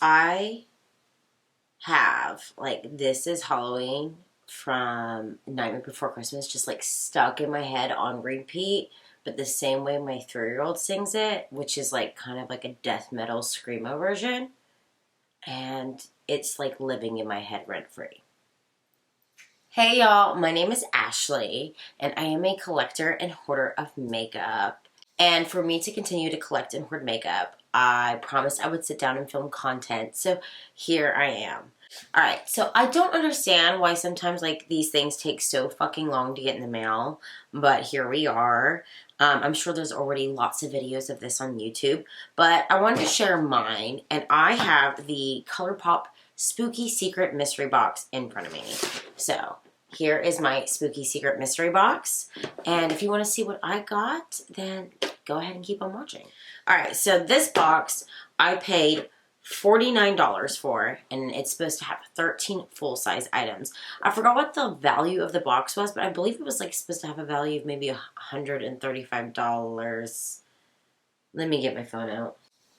I have, like, This Is Halloween from Nightmare Before Christmas just, like, stuck in my head on repeat, but the same way my 3-year-old sings it, which is, like, kind of like a death metal screamo version. And it's, like, living in my head rent-free. Hey, y'all. My name is Ashley, and I am a collector and hoarder of makeup. And for me to continue to collect and hoard makeup, I promised I would sit down and film content, so here I am. Alright, so I don't understand why sometimes, like, these things take so fucking long to get in the mail, but here we are. I'm sure there's already lots of videos of this on YouTube, but I wanted to share mine, and I have the Colourpop Spooky Secret Mystery Box in front of me. So, here is my Spooky Secret Mystery Box, and if you want to see what I got, then go ahead and keep on watching. Alright, so this box I paid $49 for, and it's supposed to have 13 full-size items. I forgot what the value of the box was, but I believe it was like supposed to have a value of maybe $135. Let me get my phone out.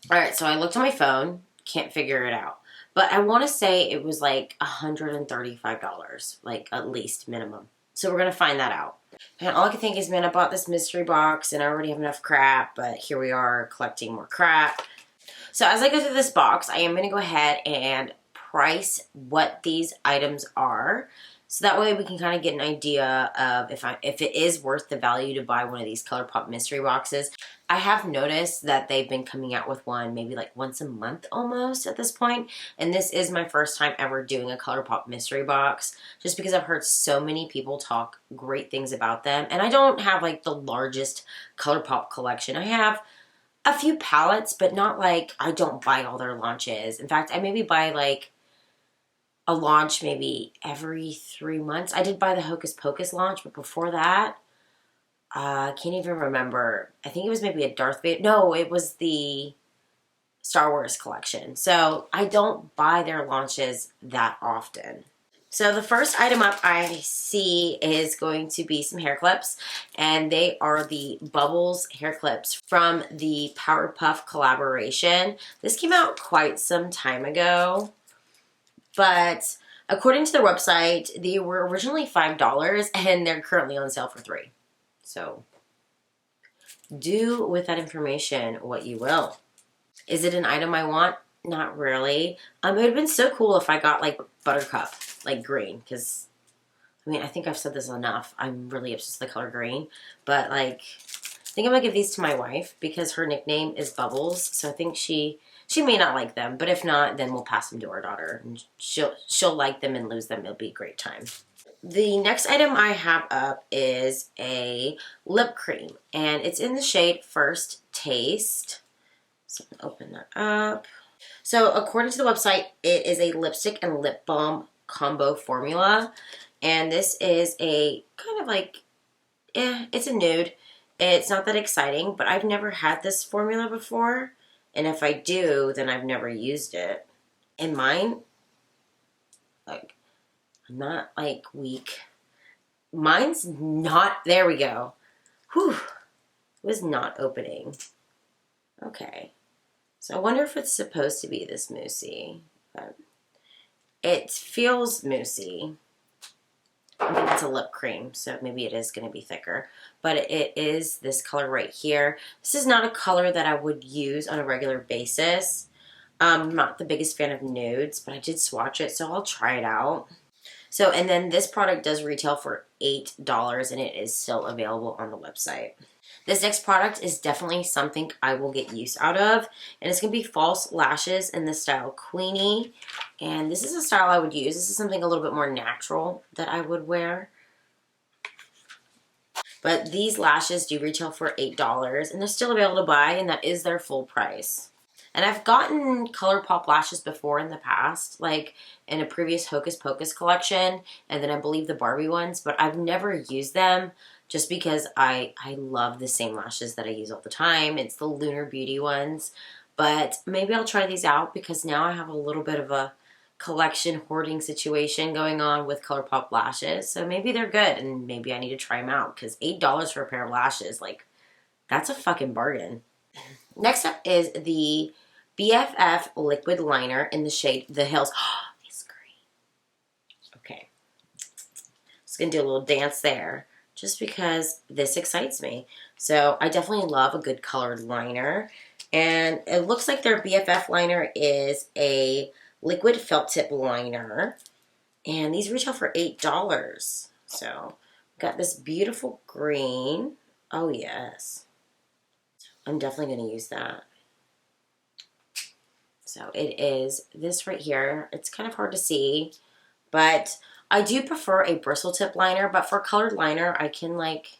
Alright, so I looked on my phone, can't figure it out. But I want to say it was like $135, like at least minimum. So we're going to find that out. And all I can think is, man, I bought this mystery box and I already have enough crap, but here we are collecting more crap. So as I go through this box, I am going to go ahead and price what these items are. So that way we can kind of get an idea of if it is worth the value to buy one of these Colourpop mystery boxes. I have noticed that they've been coming out with one maybe like once a month almost at this point. And this is my first time ever doing a Colourpop mystery box, just because I've heard so many people talk great things about them. And I don't have like the largest Colourpop collection. I have a few palettes, but not like I don't buy all their launches. In fact, I maybe buy like a launch maybe every 3 months. I did buy the Hocus Pocus launch, but before that, I can't even remember. I think it was maybe a Darth Vader. No, it was the Star Wars collection. So I don't buy their launches that often. So the first item up I see is going to be some hair clips, and they are the Bubbles hair clips from the Powerpuff collaboration. This came out quite some time ago, but according to their website, they were originally $5 and they're currently on sale for $3. So do with that information what you will. Is it an item I want? Not really. It would have been so cool if I got like Buttercup, like green, because I mean, I think I've said this enough. I'm really obsessed with the color green, but like, I think I'm gonna give these to my wife because her nickname is Bubbles, so I think she may not like them, but if not, then we'll pass them to our daughter, and she'll like them and lose them. It'll be a great time. The next item I have up is a lip cream, and it's in the shade First Taste. So I'm gonna open that up. So according to the website, it is a lipstick and lip balm combo formula, and this is a kind of like, it's a nude. It's not that exciting, but I've never had this formula before, and if I do, then I've never used it. And mine, like, I'm not like weak. Mine's not, there we go. Whew, it was not opening. Okay. So I wonder if it's supposed to be this moussey, but it feels moussey. I think it's a lip cream, so maybe it is going to be thicker, but it is this color right here. This is not a color that I would use on a regular basis. I'm not the biggest fan of nudes, but I did swatch it, so I'll try it out. So, and then this product does retail for $8, and it is still available on the website. This next product is definitely something I will get use out of, and it's going to be false lashes in the style Queenie, and this is a style I would use. This is something a little bit more natural that I would wear. But these lashes do retail for $8, and they're still available to buy, and that is their full price. And I've gotten Colourpop lashes before in the past, like in a previous Hocus Pocus collection, and then I believe the Barbie ones, but I've never used them just because I love the same lashes that I use all the time. It's the Lunar Beauty ones, but maybe I'll try these out because now I have a little bit of a collection hoarding situation going on with Colourpop lashes, so maybe they're good, and maybe I need to try them out because $8 for a pair of lashes, like, that's a fucking bargain. Next up is the BFF liquid liner in the shade The Hills. Oh, it's great. Okay. Just going to do a little dance there just because this excites me. So I definitely love a good colored liner. And it looks like their BFF liner is a liquid felt tip liner. And these retail for $8. So got this beautiful green. Oh, yes. I'm definitely going to use that. So it is this right here. It's kind of hard to see, but I do prefer a bristle tip liner, but for colored liner, I can like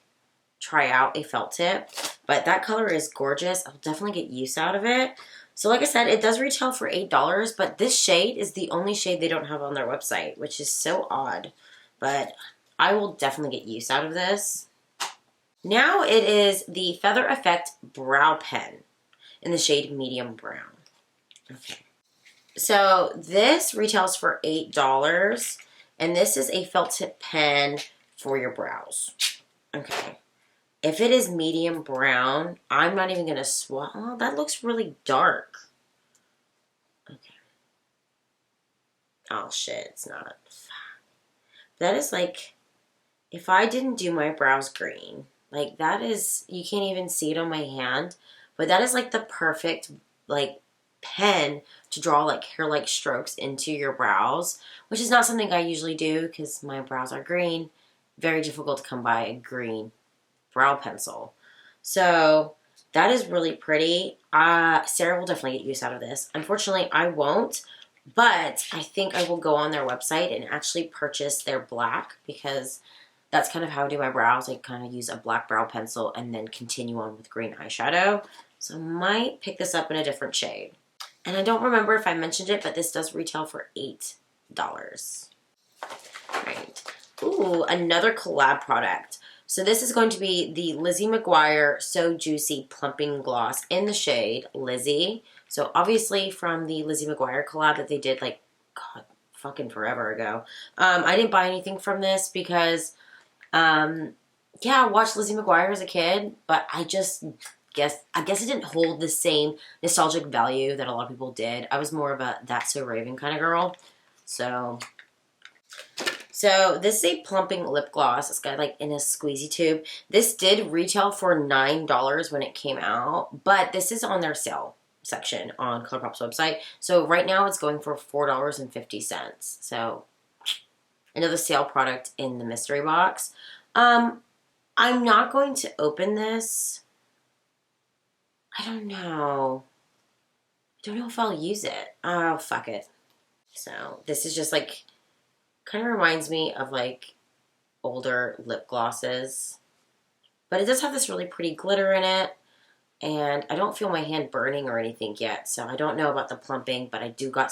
try out a felt tip, but that color is gorgeous. I'll definitely get use out of it. So like I said, it does retail for $8, but this shade is the only shade they don't have on their website, which is so odd, but I will definitely get use out of this. Now it is the Feather Effect Brow Pen in the shade Medium Brown. Okay. So this retails for $8, and this is a felt tip pen for your brows. Okay. If it is medium brown, I'm not even going to swatch. Oh, that looks really dark. Okay. Oh, shit, it's not. That is like, if I didn't do my brows green, like that is, you can't even see it on my hand, but that is like the perfect, like, pen to draw like hair-like strokes into your brows, which is not something I usually do because my brows are green. Very difficult to come by a green brow pencil. So that is really pretty. Sarah will definitely get use out of this. Unfortunately, I won't, but I think I will go on their website and actually purchase their black because that's kind of how I do my brows. I kind of use a black brow pencil and then continue on with green eyeshadow. So I might pick this up in a different shade. And I don't remember if I mentioned it, but this does retail for $8. Right. Ooh, another collab product. So this is going to be the Lizzie McGuire So Juicy Plumping Gloss in the shade Lizzie. So obviously from the Lizzie McGuire collab that they did like, God, fucking forever ago. I didn't buy anything from this because, yeah, I watched Lizzie McGuire as a kid, but I guess it didn't hold the same nostalgic value that a lot of people did. I was more of a That's So Raven kind of girl. So this is a plumping lip gloss. It's got like in a squeezy tube. This did retail for $9 when it came out, but this is on their sale section on Colourpop's website. So right now it's going for $4.50. So another sale product in the mystery box. I'm not going to open this. I don't know. I don't know if I'll use it. Oh, fuck it. So this is just like, kind of reminds me of like older lip glosses. But it does have this really pretty glitter in it. And I don't feel my hand burning or anything yet. So I don't know about the plumping, but I do got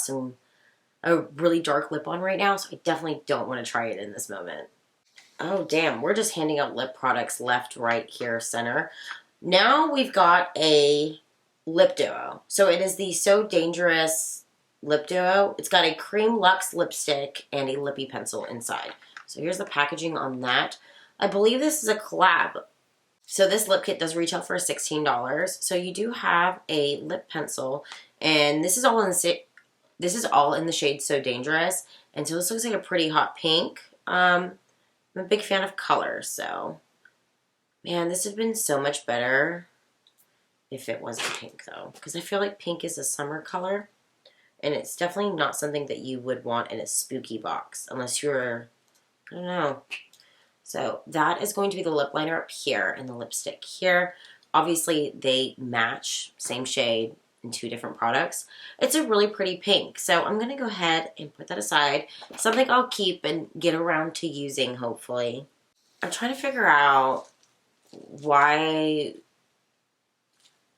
a really dark lip on right now. So I definitely don't want to try it in this moment. Oh, damn. We're just handing out lip products left, right, here, center. Now we've got a lip duo. So it is the So Dangerous lip duo. It's got a cream luxe lipstick and a lippy pencil inside. So here's the packaging on that. I believe this is a collab. So this lip kit does retail for $16. So you do have a lip pencil, and this is all in the shade So Dangerous. And so this looks like a pretty hot pink. I'm a big fan of color, so man, this would have been so much better if it wasn't pink, though. Because I feel like pink is a summer color. And it's definitely not something that you would want in a spooky box. Unless you're, I don't know. So that is going to be the lip liner up here and the lipstick here. Obviously, they match. Same shade in two different products. It's a really pretty pink. So I'm going to go ahead and put that aside. Something I'll keep and get around to using, hopefully. I'm trying to figure out why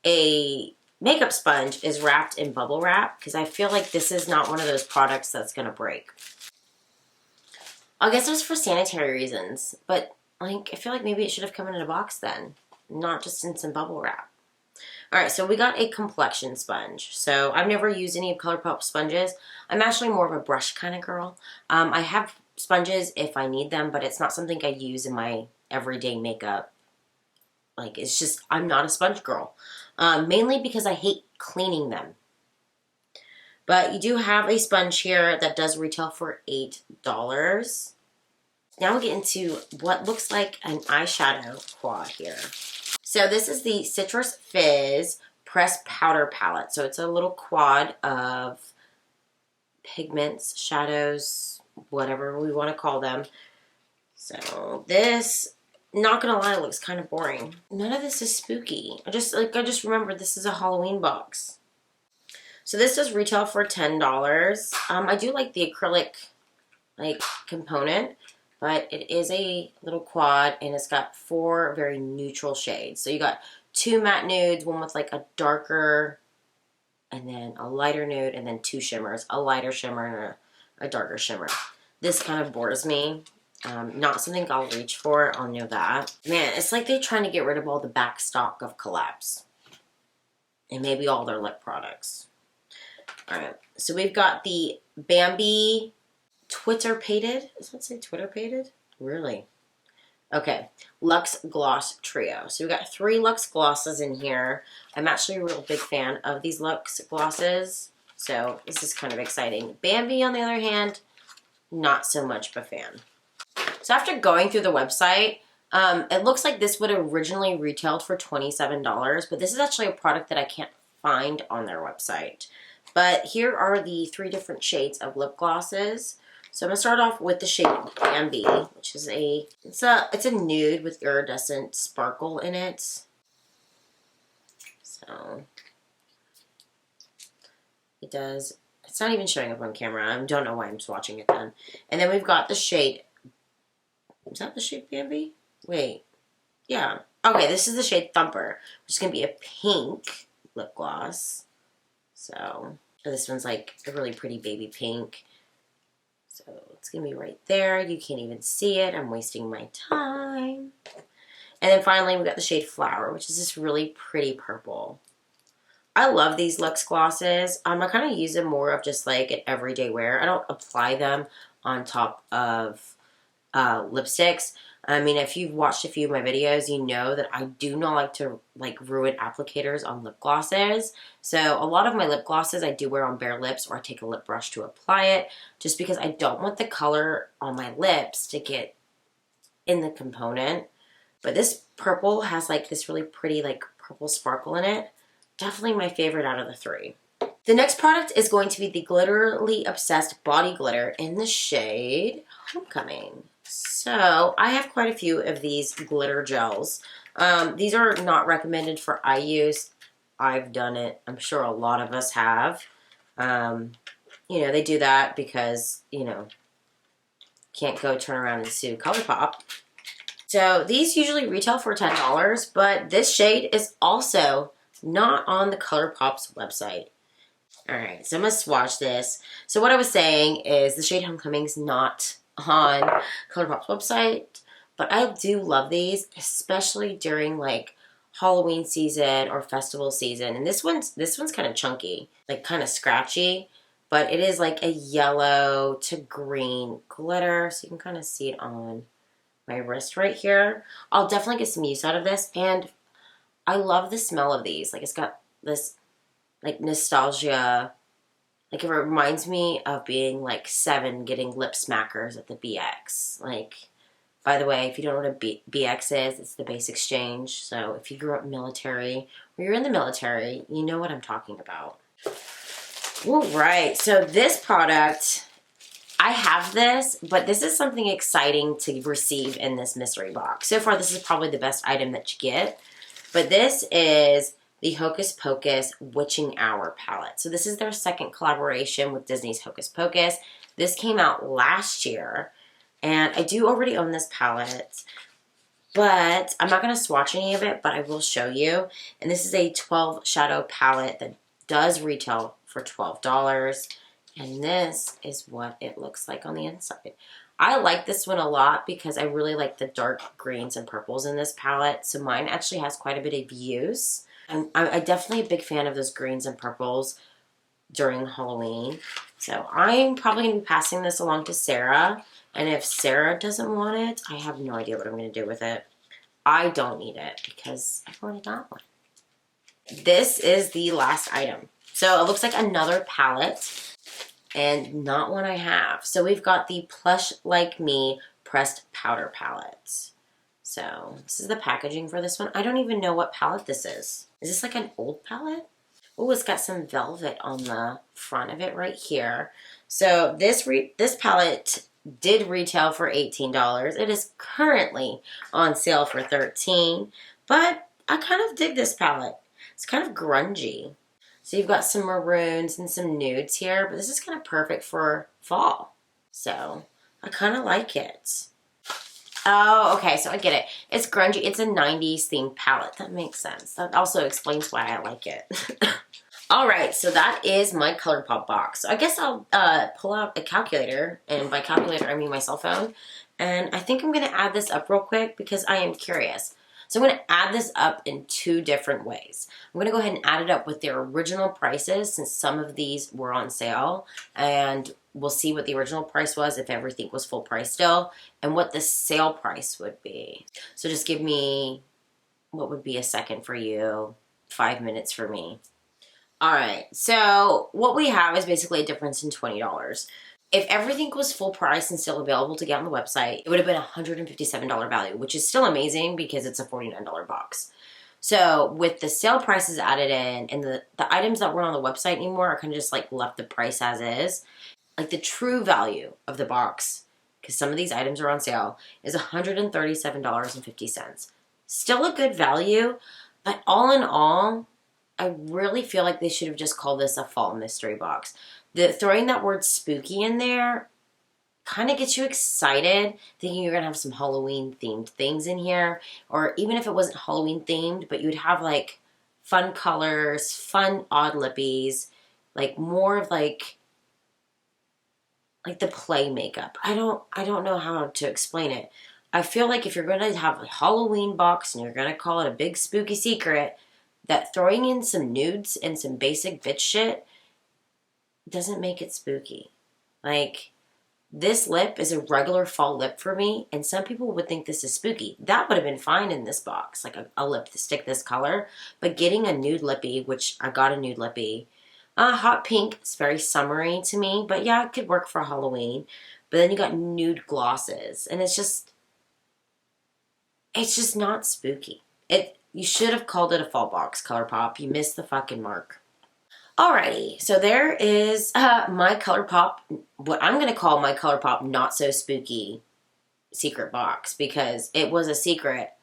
a makeup sponge is wrapped in bubble wrap, because I feel like this is not one of those products that's going to break. I guess it's for sanitary reasons, but like I feel like maybe it should have come in a box then, not just in some bubble wrap. Alright, so we got a complexion sponge. So I've never used any of Colourpop sponges. I'm actually more of a brush kind of girl. I have sponges if I need them, but it's not something I use in my everyday makeup. Like, it's just, I'm not a sponge girl. Mainly because I hate cleaning them. But you do have a sponge here that does retail for $8. Now we'll get into what looks like an eyeshadow quad here. So this is the Citrus Fizz Pressed Powder Palette. So it's a little quad of pigments, shadows, whatever we want to call them. So this, not gonna lie, looks kind of boring. None of this is spooky. I just remembered this is a Halloween box. So this does retail for $10. I do like the acrylic component, but it is a little quad and it's got 4 very neutral shades. So you got 2 matte nudes, one with like a darker and then a lighter nude, and then 2 shimmers, a lighter shimmer and a darker shimmer. This kind of bores me. Not something I'll reach for, I'll know that. Man, it's like they're trying to get rid of all the back stock of collabs. And maybe all their lip products. Alright, so we've got the Bambi Twitter Pated. Does that say Twitter Pated? Really? Okay, Luxe Gloss Trio. So we've got 3 Luxe Glosses in here. I'm actually a real big fan of these Luxe Glosses. So this is kind of exciting. Bambi, on the other hand, not so much of a fan. So after going through the website, it looks like this would originally retailed for $27, but this is actually a product that I can't find on their website. But here are the 3 different shades of lip glosses. So I'm going to start off with the shade Bambi, which is it's a nude with iridescent sparkle in it. So it does, it's not even showing up on camera. I don't know why I'm swatching it then. And then we've got the shade, is that the shade Bambi? Wait, yeah. Okay, this is the shade Thumper, which is going to be a pink lip gloss. So this one's like a really pretty baby pink. So it's going to be right there. You can't even see it. I'm wasting my time. And then finally, we got the shade Flower, which is this really pretty purple. I love these Luxe glosses. I kind of use them more of just like an everyday wear. I don't apply them on top of lipsticks. I mean, if you've watched a few of my videos, you know that I do not like to ruin applicators on lip glosses. So a lot of my lip glosses I do wear on bare lips, or I take a lip brush to apply it, just because I don't want the color on my lips to get in the component. But this purple has like this really pretty purple sparkle in it. Definitely my favorite out of the 3. The next product is going to be the Glitterally Obsessed Body Glitter in the shade Homecoming. So I have quite a few of these glitter gels. These are not recommended for eye use. I've done it. I'm sure a lot of us have. You know, they do that because, you know, can't go turn around and sue Colourpop. So these usually retail for $10, but this shade is also not on the Colourpop's website. Alright, so I'm going to swatch this. So what I was saying is the shade Homecoming's not on Colourpop's website, but I do love these, especially during like Halloween season or festival season. And this one's kind of chunky, like kind of scratchy, but it is like a yellow to green glitter, so you can kind of see it on my wrist right here. I'll definitely get some use out of this, and I love the smell of these. Like, it's got this like nostalgia. Like, it reminds me of being like 7 getting lip smackers at the BX. Like, by the way, if you don't know what a BX is, it's the base exchange. So if you grew up military or you're in the military, you know what I'm talking about. All right, so this product, I have this, but this is something exciting to receive in this mystery box. So far, this is probably the best item that you get. But this is the Hocus Pocus Witching Hour palette. So this is their second collaboration with Disney's Hocus Pocus. This came out last year, and I do already own this palette, but I'm not going to swatch any of it, but I will show you. And this is a 12 shadow palette that does retail for $12, and this is what it looks like on the inside. I like this one a lot because I really like the dark greens and purples in this palette, so mine actually has quite a bit of use. And I'm definitely a big fan of those greens and purples during Halloween. So I'm probably going to be passing this along to Sarah. And if Sarah doesn't want it, I have no idea what I'm going to do with it. I don't need it because I've already got one. This is the last item. So it looks like another palette and not one I have. So we've got the Plush Like Me Pressed Powder Palette. So this is the packaging for this one. I don't even know what palette this is. Is this like an old palette? Oh, it's got some velvet on the front of it right here. So this palette did retail for $18. It is currently on sale for $13, but I kind of dig this palette. It's kind of grungy. So you've got some maroons and some nudes here, but this is kind of perfect for fall. So I kind of like it. Oh, okay, so I get it. It's grungy. It's a 90s themed palette. That makes sense. That also explains why I like it. All right, so that is my Colourpop box. So I guess I'll pull out a calculator, and by calculator I mean my cell phone. And I think I'm going to add this up real quick because I am curious. So I'm going to add this up in 2 different ways. I'm going to go ahead and add it up with their original prices since some of these were on sale. And we'll see what the original price was if everything was full price still and what the sale price would be. So just give me, what would be a second for you, 5 minutes for me. All right, so what we have is basically a difference in $20. If everything was full price and still available to get on the website, it would have been a $157 value, which is still amazing because it's a $49 box. So with the sale prices added in and the items that weren't on the website anymore are kind of just like left the price as is, like the true value of the box, because some of these items are on sale, is $137.50. Still a good value, but all in all, I really feel like they should have just called this a fall mystery box. Throwing that word spooky in there kind of gets you excited, thinking you're going to have some Halloween themed things in here. Or even if it wasn't Halloween themed, but you'd have like fun colors, fun odd lippies, like more of like the play makeup. I don't know how to explain it. I feel like if you're going to have a Halloween box and you're going to call it a big spooky secret, that throwing in some nudes and some basic bitch shit doesn't make it spooky. Like, this lip is a regular fall lip for me, and some people would think this is spooky. That would have been fine in this box, like a lipstick this color. But getting a nude lippy, which I got a nude lippy, hot pink, it's very summery to me, but yeah, it could work for Halloween. But then you got nude glosses, and it's just not spooky. You should have called it a fall box, Colourpop. You missed the fucking mark. Alrighty, so there is my Colourpop, what I'm going to call my Colourpop not so spooky secret box, because it was a secret,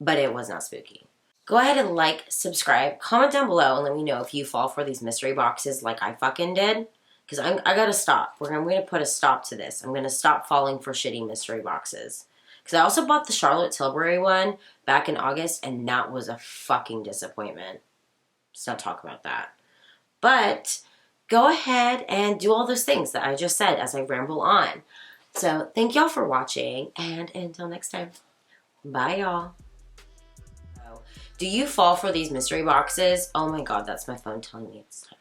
but it was not spooky. Go ahead and like, subscribe, comment down below, and let me know if you fall for these mystery boxes like I fucking did, because I got to stop. I'm going to put a stop to this. I'm going to stop falling for shitty mystery boxes. Because I also bought the Charlotte Tilbury one back in August, and that was a fucking disappointment. Let's not talk about that. But go ahead and do all those things that I just said as I ramble on. So thank y'all for watching, and until next time, bye y'all. Do you fall for these mystery boxes? Oh my god, that's my phone telling me it's time.